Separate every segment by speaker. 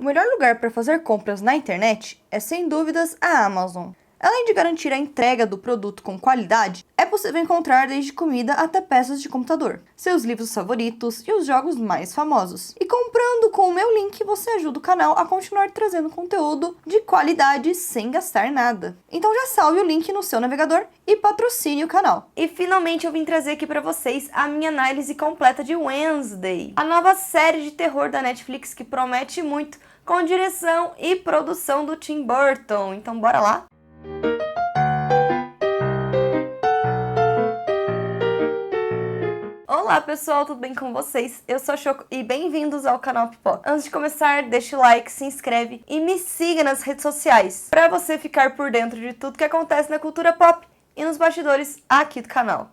Speaker 1: melhor lugar para fazer compras na internet é sem dúvidas a Amazon. Além de garantir a entrega do produto com qualidade, é possível encontrar desde comida até peças de computador, seus livros favoritos e os jogos mais famosos. E comprando com o meu link, você ajuda o canal a continuar trazendo conteúdo de qualidade sem gastar nada. Então já salve o link no seu navegador e patrocine o canal. E finalmente eu vim trazer aqui para vocês a minha análise completa de Wednesday, a nova série de terror da Netflix que promete muito, com direção e produção do Tim Burton. Então bora lá? Olá pessoal, tudo bem com vocês? Eu sou a Choco e bem-vindos ao canal Pipoca. Antes de começar, deixa o like, se inscreve e me siga nas redes sociais para você ficar por dentro de tudo que acontece na cultura pop e nos bastidores aqui do canal.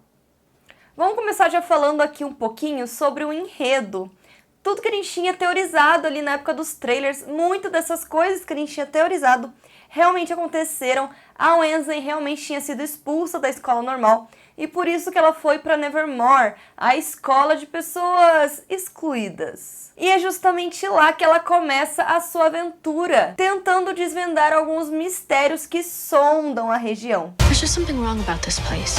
Speaker 1: Vamos começar já falando aqui um pouquinho sobre o enredo. Tudo que a gente tinha teorizado ali na época dos trailers, muito dessas coisas que a gente tinha teorizado realmente aconteceram. A Wednesday realmente tinha sido expulsa da escola normal e por isso que ela foi para Nevermore, a escola de pessoas excluídas. E é justamente lá que ela começa a sua aventura, tentando desvendar alguns mistérios que sondam a região.
Speaker 2: There's just something wrong about this place.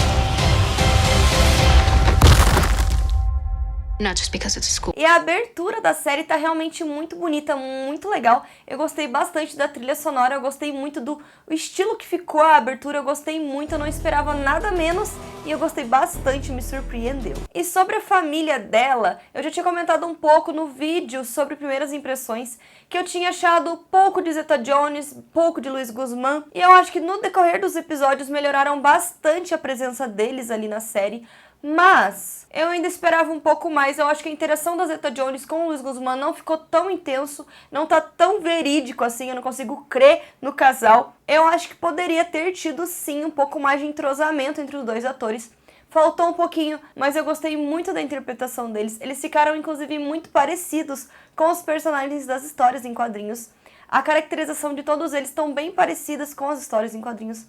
Speaker 2: Not just because it's a school.
Speaker 1: E a abertura da série tá realmente muito bonita, muito legal. Eu gostei bastante da trilha sonora, eu gostei muito do estilo que ficou a abertura, eu gostei muito, eu não esperava nada menos e eu gostei bastante, me surpreendeu. E sobre a família dela, eu já tinha comentado um pouco no vídeo sobre primeiras impressões, que eu tinha achado pouco de Zeta Jones, pouco de Luis Guzmán, e eu acho que no decorrer dos episódios melhoraram bastante a presença deles ali na série. Mas eu ainda esperava um pouco mais. Eu acho que a interação da Zeta Jones com o Luis Guzmán não ficou tão intenso, não tá tão verídico assim, eu não consigo crer no casal. Eu acho que poderia ter tido sim um pouco mais de entrosamento entre os dois atores. Faltou um pouquinho, mas eu gostei muito da interpretação deles. Eles ficaram inclusive muito parecidos com os personagens das histórias em quadrinhos. A caracterização de todos eles estão bem parecidas com as histórias em quadrinhos.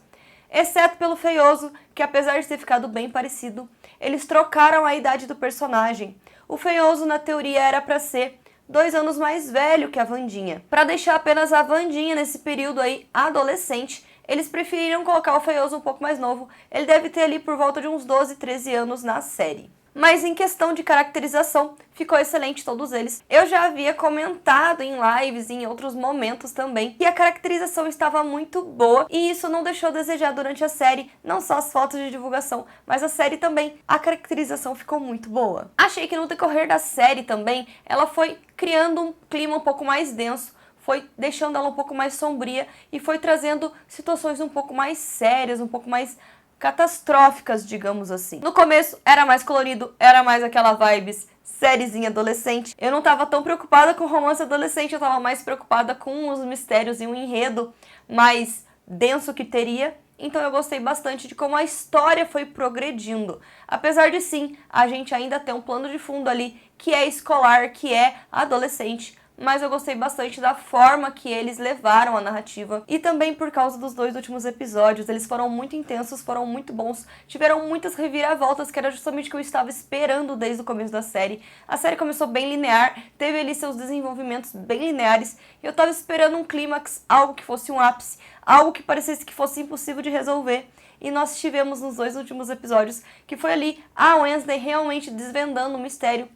Speaker 1: Exceto pelo Feioso, que apesar de ter ficado bem parecido, eles trocaram a idade do personagem. O Feioso, na teoria, era para ser 2 anos mais velho que a Wandinha. Para deixar apenas a Wandinha nesse período aí adolescente, eles preferiram colocar o Feioso um pouco mais novo. Ele deve ter ali por volta de uns 12, 13 anos na série. Mas em questão de caracterização, ficou excelente todos eles. Eu já havia comentado em lives e em outros momentos também que a caracterização estava muito boa e isso não deixou a desejar durante a série, não só as fotos de divulgação, mas a série também. A caracterização ficou muito boa. Achei que no decorrer da série também, ela foi criando um clima um pouco mais denso, foi deixando ela um pouco mais sombria e foi trazendo situações um pouco mais sérias, um pouco mais catastróficas, digamos assim. No começo era mais colorido, era mais aquela vibes sériezinha adolescente. Eu não tava tão preocupada com romance adolescente, eu tava mais preocupada com os mistérios e o enredo mais denso que teria. Então eu gostei bastante de como a história foi progredindo. Apesar de sim, a gente ainda ter um plano de fundo ali que é escolar, que é adolescente, mas eu gostei bastante da forma que eles levaram a narrativa e também por causa dos 2 últimos episódios. Eles foram muito intensos, foram muito bons, tiveram muitas reviravoltas, que era justamente o que eu estava esperando desde o começo da série. A série começou bem linear, teve ali seus desenvolvimentos bem lineares e eu estava esperando um clímax, algo que fosse um ápice, algo que parecesse que fosse impossível de resolver. E nós tivemos nos 2 últimos episódios, que foi ali a Wednesday realmente desvendando o mistério.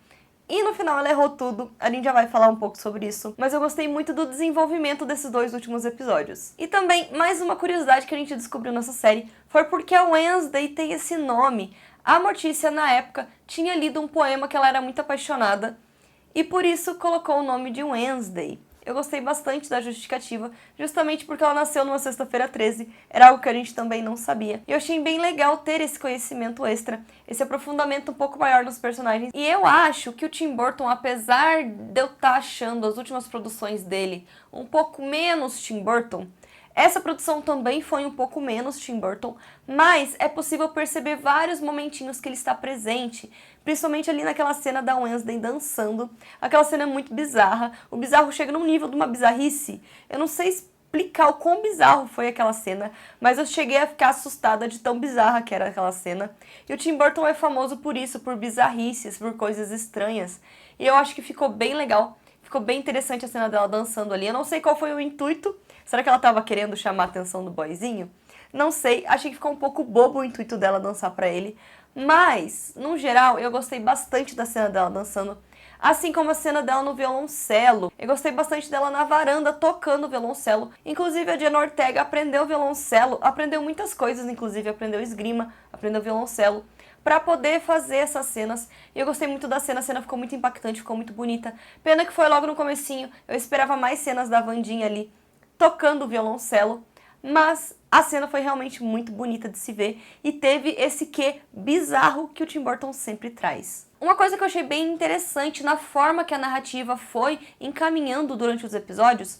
Speaker 1: E no final ela errou tudo, a gente já vai falar um pouco sobre isso, mas eu gostei muito do desenvolvimento desses 2 últimos episódios. E também, mais uma curiosidade que a gente descobriu nessa série, foi porque a Wednesday tem esse nome. A Mortícia, na época, tinha lido um poema que ela era muito apaixonada, e por isso colocou o nome de Wednesday. Eu gostei bastante da justificativa, justamente porque ela nasceu numa sexta-feira 13, era algo que a gente também não sabia. E eu achei bem legal ter esse conhecimento extra, esse aprofundamento um pouco maior nos personagens. E eu acho que o Tim Burton, apesar de eu estar achando as últimas produções dele um pouco menos Tim Burton, essa produção também foi um pouco menos Tim Burton, mas é possível perceber vários momentinhos que ele está presente, principalmente ali naquela cena da Wednesday dançando. Aquela cena é muito bizarra, o bizarro chega num nível de uma bizarrice. Eu não sei explicar o quão bizarro foi aquela cena, mas eu cheguei a ficar assustada de tão bizarra que era aquela cena. E o Tim Burton é famoso por isso, por bizarrices, por coisas estranhas. E eu acho que ficou bem legal. Ficou bem interessante a cena dela dançando ali. Eu não sei qual foi o intuito. Será que ela tava querendo chamar a atenção do boyzinho? Não sei, achei que ficou um pouco bobo o intuito dela dançar pra ele. Mas, no geral, eu gostei bastante da cena dela dançando. Assim como a cena dela no violoncelo. Eu gostei bastante dela na varanda tocando violoncelo. Inclusive a Jenna Ortega aprendeu violoncelo, aprendeu muitas coisas, inclusive aprendeu esgrima, aprendeu violoncelo, pra poder fazer essas cenas. E eu gostei muito da cena, a cena ficou muito impactante, ficou muito bonita. Pena que foi logo no comecinho, eu esperava mais cenas da Wandinha ali tocando violoncelo. Mas a cena foi realmente muito bonita de se ver e teve esse quê bizarro que o Tim Burton sempre traz. Uma coisa que eu achei bem interessante na forma que a narrativa foi encaminhando durante os episódios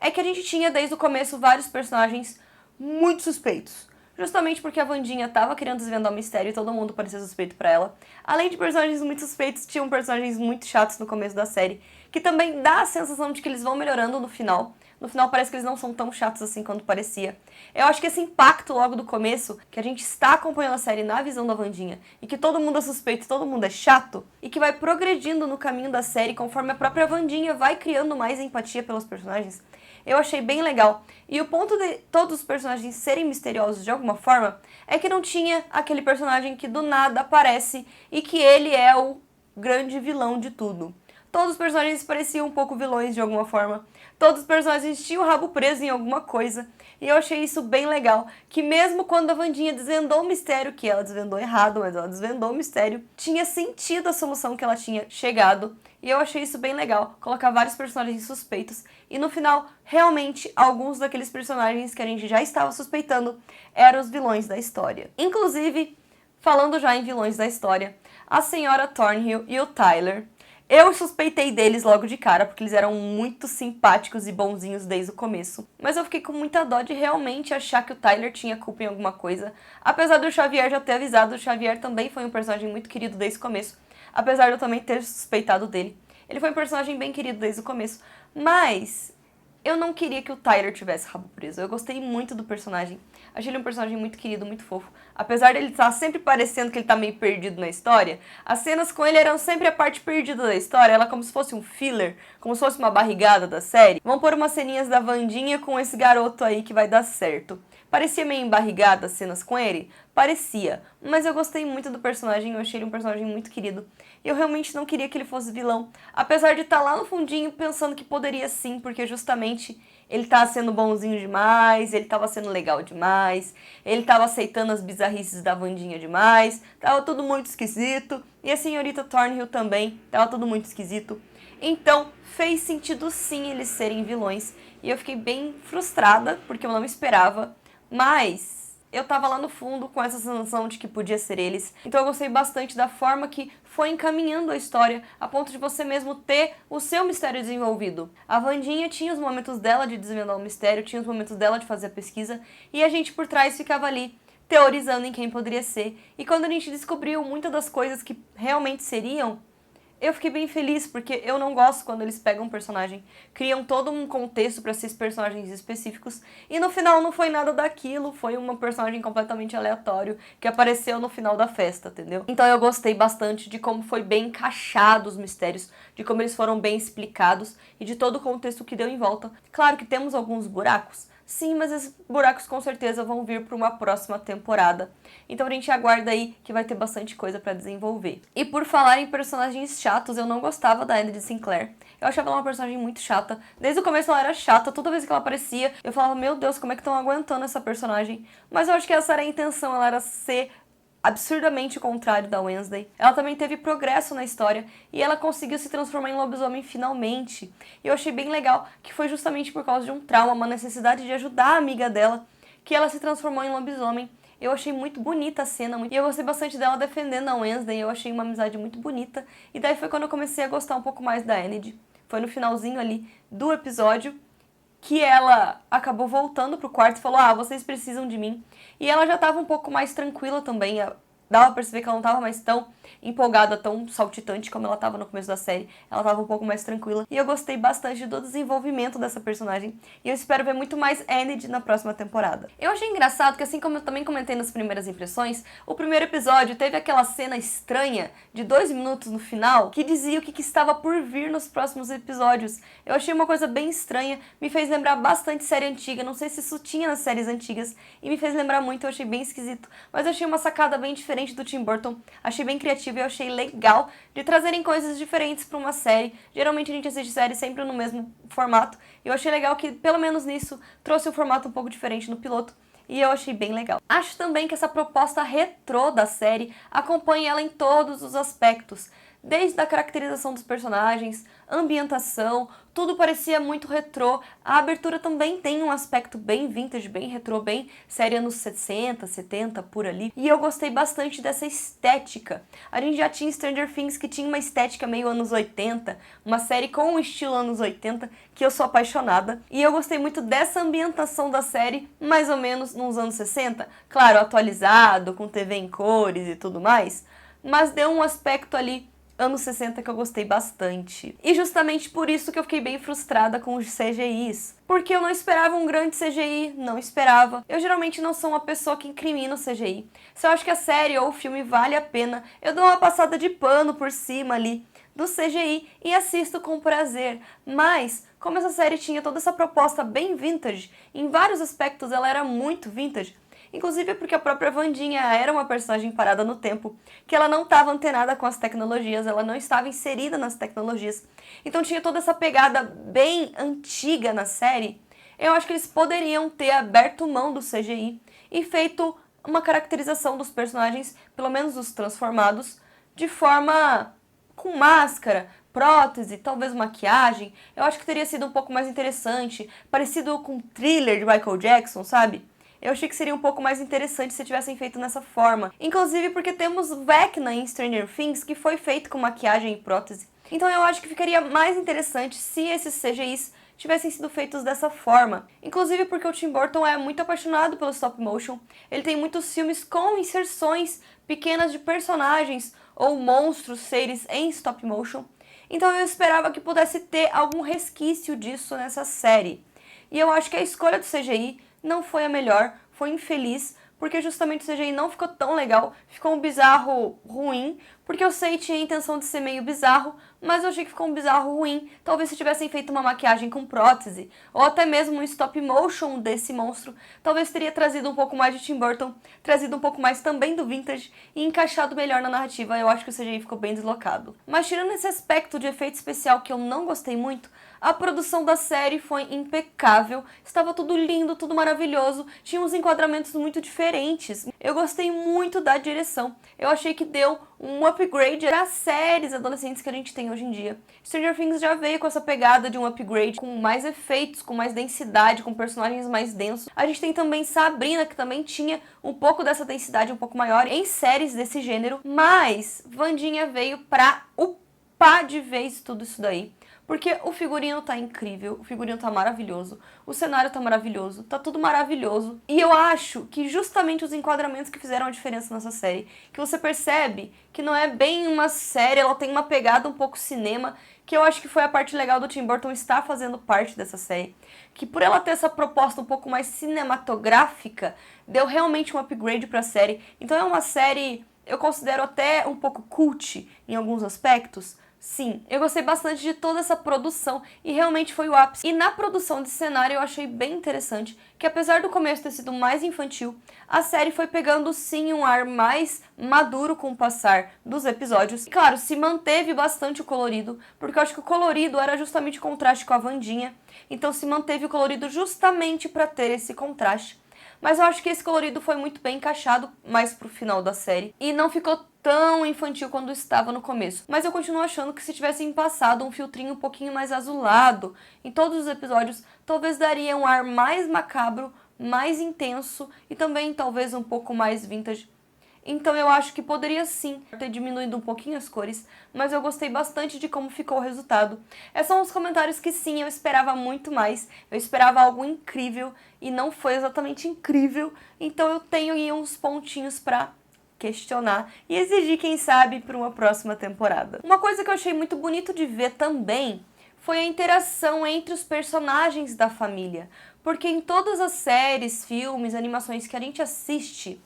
Speaker 1: é que a gente tinha desde o começo vários personagens muito suspeitos. Justamente porque a Wandinha tava querendo desvendar o mistério e todo mundo parecia suspeito pra ela. Além de personagens muito suspeitos, tinham personagens muito chatos no começo da série, que também dá a sensação de que eles vão melhorando no final. No final parece que eles não são tão chatos assim quanto parecia. Eu acho que esse impacto logo do começo, que a gente está acompanhando a série na visão da Wandinha, e que todo mundo é suspeito, todo mundo é chato, e que vai progredindo no caminho da série conforme a própria Wandinha vai criando mais empatia pelos personagens, eu achei bem legal. E o ponto de todos os personagens serem misteriosos de alguma forma é que não tinha aquele personagem que do nada aparece e que ele é o grande vilão de tudo. Todos os personagens pareciam um pouco vilões de alguma forma. Todos os personagens tinham o rabo preso em alguma coisa. E eu achei isso bem legal, que mesmo quando a Wandinha desvendou o mistério, que ela desvendou errado, mas ela desvendou o mistério, tinha sentido a solução que ela tinha chegado. E eu achei isso bem legal, colocar vários personagens suspeitos. E no final, realmente, alguns daqueles personagens que a gente já estava suspeitando eram os vilões da história. Inclusive, falando já em vilões da história, a senhora Thornhill e o Tyler. Eu suspeitei deles logo de cara, porque eles eram muito simpáticos e bonzinhos desde o começo. Mas eu fiquei com muita dó de realmente achar que o Tyler tinha culpa em alguma coisa. Apesar do Xavier já ter avisado, o Xavier também foi um personagem muito querido desde o começo. Apesar de eu também ter suspeitado dele. Ele foi um personagem bem querido desde o começo. Mas eu não queria que o Tyler tivesse rabo preso. Eu gostei muito do personagem. Achei ele um personagem muito querido, muito fofo. Apesar dele estar sempre parecendo que ele tá meio perdido na história, as cenas com ele eram sempre a parte perdida da história. Ela como se fosse um filler, como se fosse uma barrigada da série. Vamos pôr umas ceninhas da Wandinha com esse garoto aí que vai dar certo. Parecia meio embarrigada as cenas com ele? Parecia. Mas eu gostei muito do personagem, eu achei ele um personagem muito querido. E eu realmente não queria que ele fosse vilão. Apesar de estar lá no fundinho pensando que poderia sim, porque justamente ele tava sendo bonzinho demais, ele tava sendo legal demais, ele tava aceitando as bizarrices da Wandinha demais, tava tudo muito esquisito. E a senhorita Thornhill também, tava tudo muito esquisito. Então, fez sentido sim eles serem vilões. E eu fiquei bem frustrada, porque eu não esperava. Mas eu tava lá no fundo com essa sensação de que podia ser eles. Então eu gostei bastante da forma que foi encaminhando a história, a ponto de você mesmo ter o seu mistério desenvolvido. A Wandinha tinha os momentos dela de desvendar o mistério, tinha os momentos dela de fazer a pesquisa, e a gente por trás ficava ali, teorizando em quem poderia ser. E quando a gente descobriu muitas das coisas que realmente seriam, eu fiquei bem feliz, porque eu não gosto quando eles pegam um personagem, criam todo um contexto para esses personagens específicos, e no final não foi nada daquilo, foi um personagem completamente aleatório que apareceu no final da festa, entendeu? Então eu gostei bastante de como foi bem encaixado os mistérios, de como eles foram bem explicados e de todo o contexto que deu em volta. Claro que temos alguns buracos, sim, mas esses buracos com certeza vão vir para uma próxima temporada. Então a gente aguarda aí que vai ter bastante coisa para desenvolver. E por falar em personagens chatos, eu não gostava da Enid Sinclair. Eu achava ela uma personagem muito chata. Desde o começo ela era chata, toda vez que ela aparecia, eu falava, meu Deus, como é que estão aguentando essa personagem? Mas eu acho que essa era a intenção, ela era ser absurdamente o contrário da Wednesday. Ela também teve progresso na história e ela conseguiu se transformar em lobisomem finalmente. E eu achei bem legal que foi justamente por causa de um trauma, uma necessidade de ajudar a amiga dela, que ela se transformou em lobisomem. Eu achei muito bonita a cena, e eu gostei bastante dela defendendo a Wednesday, eu achei uma amizade muito bonita. E daí foi quando eu comecei a gostar um pouco mais da Enid. Foi no finalzinho ali do episódio que ela acabou voltando pro quarto e falou, vocês precisam de mim. E ela já tava um pouco mais tranquila também, dava pra perceber que ela não tava mais tão empolgada, tão saltitante como ela tava no começo da série. Ela tava um pouco mais tranquila. E eu gostei bastante do desenvolvimento dessa personagem. E eu espero ver muito mais Enid na próxima temporada. Eu achei engraçado que, assim como eu também comentei nas primeiras impressões, o primeiro episódio teve aquela cena estranha de 2 minutos no final que dizia o que estava por vir nos próximos episódios. Eu achei uma coisa bem estranha, me fez lembrar bastante série antiga. Não sei se isso tinha nas séries antigas e me fez lembrar muito, eu achei bem esquisito. Mas eu achei uma sacada bem diferente do Tim Burton, achei bem criativo e eu achei legal de trazerem coisas diferentes para uma série. Geralmente a gente assiste série sempre no mesmo formato e eu achei legal que, pelo menos nisso, trouxe um formato um pouco diferente no piloto. E eu achei bem legal. Acho também que essa proposta retrô da série acompanha ela em todos os aspectos. Desde a caracterização dos personagens, ambientação, tudo parecia muito retrô. A abertura também tem um aspecto bem vintage, bem retrô, bem série anos 60, 70, por ali. E eu gostei bastante dessa estética. A gente já tinha Stranger Things, que tinha uma estética meio anos 80, uma série com um estilo anos 80, que eu sou apaixonada. E eu gostei muito dessa ambientação da série, mais ou menos nos anos 60. Claro, atualizado, com TV em cores e tudo mais, mas deu um aspecto ali anos 60 que eu gostei bastante. E justamente por isso que eu fiquei bem frustrada com os CGIs. Porque eu não esperava um grande CGI, não esperava. Eu geralmente não sou uma pessoa que incrimina o CGI. Se eu acho que a série ou o filme vale a pena, eu dou uma passada de pano por cima ali do CGI e assisto com prazer. Mas, como essa série tinha toda essa proposta bem vintage, em vários aspectos ela era muito vintage, inclusive porque a própria Wandinha era uma personagem parada no tempo, que ela não estava antenada com as tecnologias, ela não estava inserida nas tecnologias. Então tinha toda essa pegada bem antiga na série. Eu acho que eles poderiam ter aberto mão do CGI e feito uma caracterização dos personagens, pelo menos os transformados, de forma com máscara, prótese, talvez maquiagem. Eu acho que teria sido um pouco mais interessante, parecido com o Thriller de Michael Jackson, sabe? Eu achei que seria um pouco mais interessante se tivessem feito nessa forma. Inclusive porque temos Vecna em Stranger Things, que foi feito com maquiagem e prótese. Então eu acho que ficaria mais interessante se esses CGIs tivessem sido feitos dessa forma. Inclusive porque o Tim Burton é muito apaixonado pelo stop motion. Ele tem muitos filmes com inserções pequenas de personagens ou monstros, seres em stop motion. Então eu esperava que pudesse ter algum resquício disso nessa série. E eu acho que a escolha do CGI não foi a melhor, foi infeliz, porque justamente o CGI não ficou tão legal, ficou um bizarro ruim, porque eu sei que tinha a intenção de ser meio bizarro, mas eu achei que ficou um bizarro ruim. Talvez se tivessem feito uma maquiagem com prótese, ou até mesmo um stop motion desse monstro, talvez teria trazido um pouco mais de Tim Burton, trazido um pouco mais também do vintage e encaixado melhor na narrativa. Eu acho que o CGI ficou bem deslocado. Mas tirando esse aspecto de efeito especial que eu não gostei muito, a produção da série foi impecável, estava tudo lindo, tudo maravilhoso, tinha uns enquadramentos muito diferentes. Eu gostei muito da direção, eu achei que deu um upgrade às séries adolescentes que a gente tem hoje em dia. Stranger Things já veio com essa pegada de um upgrade, com mais efeitos, com mais densidade, com personagens mais densos. A gente tem também Sabrina, que também tinha um pouco dessa densidade um pouco maior em séries desse gênero, mas Wandinha veio pra upar de vez tudo isso daí. Porque o figurino tá incrível, o figurino tá maravilhoso, o cenário tá maravilhoso, tá tudo maravilhoso. E eu acho que justamente os enquadramentos que fizeram a diferença nessa série, que você percebe que não é bem uma série, ela tem uma pegada um pouco cinema, que eu acho que foi a parte legal do Tim Burton estar fazendo parte dessa série. Que por ela ter essa proposta um pouco mais cinematográfica, deu realmente um upgrade pra série. Então é uma série, eu considero até um pouco cult em alguns aspectos. Sim, eu gostei bastante de toda essa produção e realmente foi o ápice. E na produção de cenário eu achei bem interessante que, apesar do começo ter sido mais infantil, a série foi pegando sim um ar mais maduro com o passar dos episódios. E claro, se manteve bastante o colorido, porque eu acho que o colorido era justamente o contraste com a Wandinha. Então se manteve o colorido justamente para ter esse contraste. Mas eu acho que esse colorido foi muito bem encaixado mais pro final da série e não ficou tão infantil quando estava no começo. Mas eu continuo achando que se tivessem passado um filtrinho um pouquinho mais azulado em todos os episódios, talvez daria um ar mais macabro, mais intenso e também talvez um pouco mais vintage. Então eu acho que poderia sim ter diminuído um pouquinho as cores, mas eu gostei bastante de como ficou o resultado. Esses são os comentários que sim, eu esperava muito mais, eu esperava algo incrível e não foi exatamente incrível, então eu tenho aí uns pontinhos pra questionar e exigir, quem sabe, para uma próxima temporada. Uma coisa que eu achei muito bonito de ver também foi a interação entre os personagens da família, porque em todas as séries, filmes, animações que a gente assiste,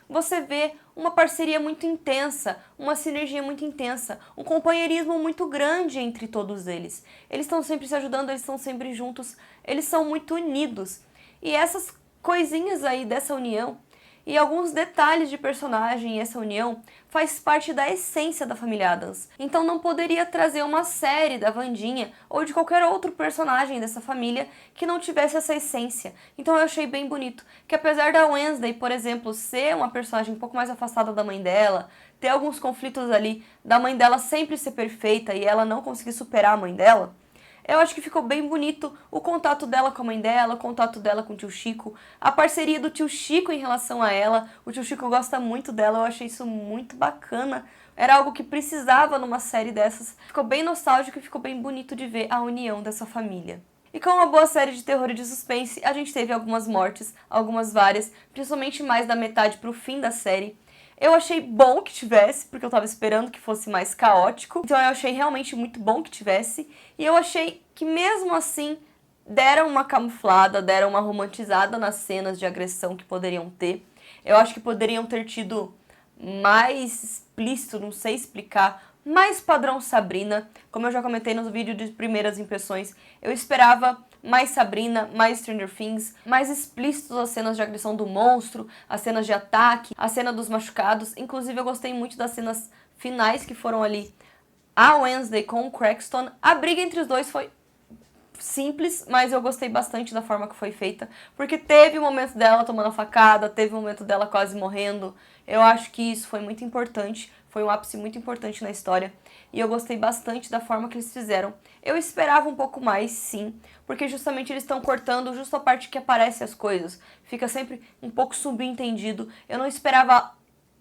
Speaker 1: você vê uma parceria muito intensa, uma sinergia muito intensa, um companheirismo muito grande entre todos eles. Eles estão sempre se ajudando, eles estão sempre juntos, eles são muito unidos. E essas coisinhas aí dessa união e alguns detalhes de personagem e essa união faz parte da essência da família Addams. Então não poderia trazer uma série da Wandinha ou de qualquer outro personagem dessa família que não tivesse essa essência. Então eu achei bem bonito que, apesar da Wednesday, por exemplo, ser uma personagem um pouco mais afastada da mãe dela, ter alguns conflitos ali da mãe dela sempre ser perfeita e ela não conseguir superar a mãe dela, eu acho que ficou bem bonito o contato dela com a mãe dela, o contato dela com o tio Chico, a parceria do tio Chico em relação a ela. O tio Chico gosta muito dela, eu achei isso muito bacana. Era algo que precisava numa série dessas. Ficou bem nostálgico e ficou bem bonito de ver a união dessa família. E com uma boa série de terror e de suspense, a gente teve algumas mortes, algumas várias, principalmente mais da metade pro fim da série. Eu achei bom que tivesse, porque eu tava esperando que fosse mais caótico. Então eu achei realmente muito bom que tivesse. E eu achei que mesmo assim deram uma camuflada, deram uma romantizada nas cenas de agressão que poderiam ter. Eu acho que poderiam ter tido mais explícito, não sei explicar, mais padrão Sabrina. Como eu já comentei no vídeo de primeiras impressões, eu esperava mais Sabrina, mais Stranger Things, mais explícitos as cenas de agressão do monstro, as cenas de ataque, a cena dos machucados. Inclusive eu gostei muito das cenas finais que foram ali a Wednesday com o Cranston. A briga entre os dois foi simples, mas eu gostei bastante da forma que foi feita, porque teve o momento dela tomando a facada, teve o momento dela quase morrendo. Eu acho que isso foi muito importante, foi um ápice muito importante na história, e eu gostei bastante da forma que eles fizeram. Eu esperava um pouco mais, sim, porque justamente eles estão cortando justo a parte que aparece as coisas, fica sempre um pouco subentendido. Eu não esperava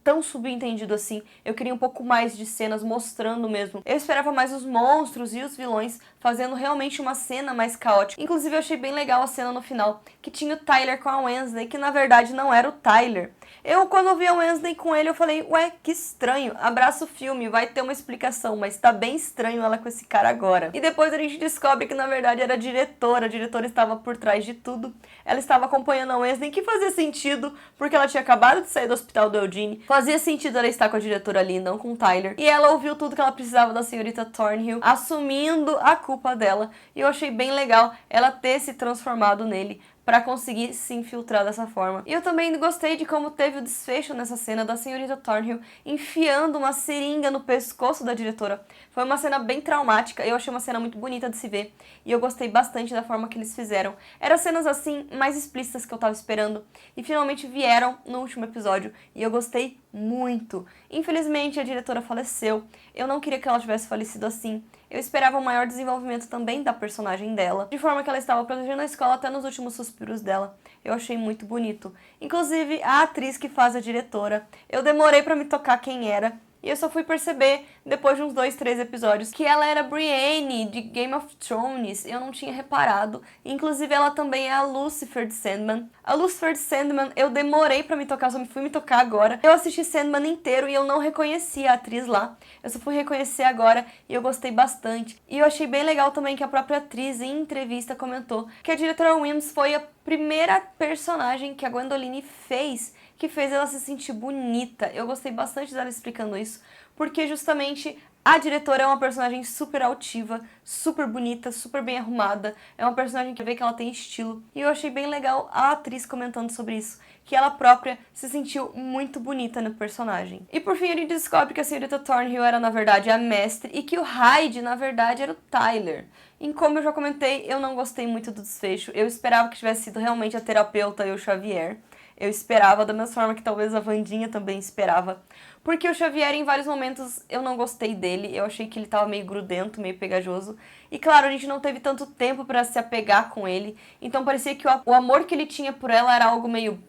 Speaker 1: tão subentendido assim, eu queria um pouco mais de cenas mostrando mesmo. Eu esperava mais os monstros e os vilões fazendo realmente uma cena mais caótica. Inclusive eu achei bem legal a cena no final, que tinha o Tyler com a Wednesday, que na verdade não era o Tyler. Eu, quando eu vi a Wednesday com ele, eu falei, ué, que estranho, abraça o filme, vai ter uma explicação, mas tá bem estranho ela com esse cara agora. E depois a gente descobre que na verdade era a diretora estava por trás de tudo. Ela estava acompanhando a Wednesday, que fazia sentido, porque ela tinha acabado de sair do hospital do Eugene. Fazia sentido ela estar com a diretora ali, não com o Tyler. E ela ouviu tudo que ela precisava da senhorita Thornhill, assumindo a culpa dela. E eu achei bem legal ela ter se transformado nele para conseguir se infiltrar dessa forma. E eu também gostei de como teve o desfecho nessa cena da senhorita Thornhill enfiando uma seringa no pescoço da diretora. Foi uma cena bem traumática, eu achei uma cena muito bonita de se ver, e eu gostei bastante da forma que eles fizeram. Eram cenas assim, mais explícitas que eu tava esperando, e finalmente vieram no último episódio, e eu gostei muito. Infelizmente a diretora faleceu, eu não queria que ela tivesse falecido assim. Eu esperava um maior desenvolvimento também da personagem dela, de forma que ela estava protegendo a escola até nos últimos suspiros dela. Eu achei muito bonito. Inclusive, a atriz que faz a diretora, eu demorei pra me tocar quem era, e eu só fui perceber, depois de uns 2, 3 episódios, que ela era Brienne, de Game of Thrones. Eu não tinha reparado. Inclusive, ela também é a Lucifer de Sandman. A Lucifer de Sandman, eu demorei pra me tocar, só me fui me tocar agora. Eu assisti Sandman inteiro e eu não reconheci a atriz lá. Eu só fui reconhecer agora e eu gostei bastante. E eu achei bem legal também que a própria atriz, em entrevista, comentou que a diretora Williams foi a primeira personagem que a Gwendoline fez, que fez ela se sentir bonita. Eu gostei bastante dela explicando isso, porque justamente a diretora é uma personagem super altiva, super bonita, super bem arrumada. É uma personagem que vê que ela tem estilo. E eu achei bem legal a atriz comentando sobre isso, que ela própria se sentiu muito bonita no personagem. E por fim a gente descobre que a senhorita Thornhill era na verdade a mestre e que o Hyde na verdade era o Tyler. E como eu já comentei, eu não gostei muito do desfecho. Eu esperava que tivesse sido realmente a terapeuta e o Xavier. Eu esperava da mesma forma que talvez a Wandinha também esperava. Porque o Xavier, em vários momentos, eu não gostei dele. Eu achei que ele tava meio grudento, meio pegajoso. E claro, a gente não teve tanto tempo pra se apegar com ele. Então parecia que o amor que ele tinha por ela era algo meio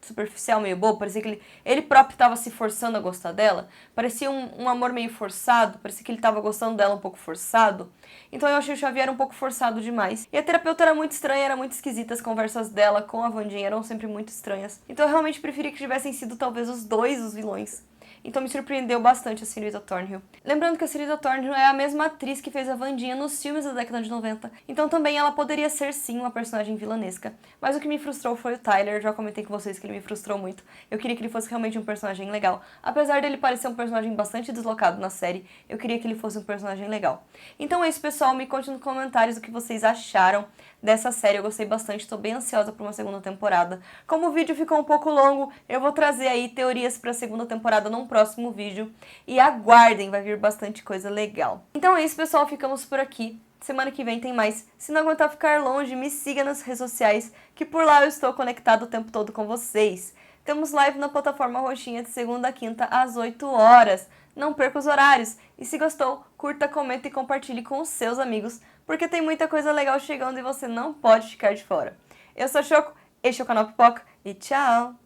Speaker 1: superficial, meio bobo, parecia que ele próprio estava se forçando a gostar dela, parecia um amor meio forçado, parecia que ele estava gostando dela um pouco forçado. Então eu achei o Xavier um pouco forçado demais. E a terapeuta era muito estranha, era muito esquisita, as conversas dela com a Wandinha eram sempre muito estranhas. Então eu realmente preferi que tivessem sido talvez os dois os vilões. Então me surpreendeu bastante a Senhorita Thornhill. Lembrando que a Senhorita Thornhill é a mesma atriz que fez a Wandinha nos filmes da década de 90. Então também ela poderia ser sim uma personagem vilanesca. Mas o que me frustrou foi o Tyler, eu já comentei com vocês que ele me frustrou muito. Eu queria que ele fosse realmente um personagem legal. Apesar dele parecer um personagem bastante deslocado na série, eu queria que ele fosse um personagem legal. Então é isso, pessoal, me conte nos comentários o que vocês acharam dessa série. Eu gostei bastante, tô bem ansiosa por uma segunda temporada. Como o vídeo ficou um pouco longo, eu vou trazer aí teorias pra segunda temporada num próximo vídeo. E aguardem, vai vir bastante coisa legal. Então é isso, pessoal, ficamos por aqui. Semana que vem tem mais. Se não aguentar ficar longe, me siga nas redes sociais, que por lá eu estou conectado o tempo todo com vocês. Temos live na plataforma roxinha de segunda a quinta às 8 horas. Não perca os horários. E se gostou, curta, comenta e compartilhe com os seus amigos, porque tem muita coisa legal chegando e você não pode ficar de fora. Eu sou a Choco, este é o canal Pipoca e tchau!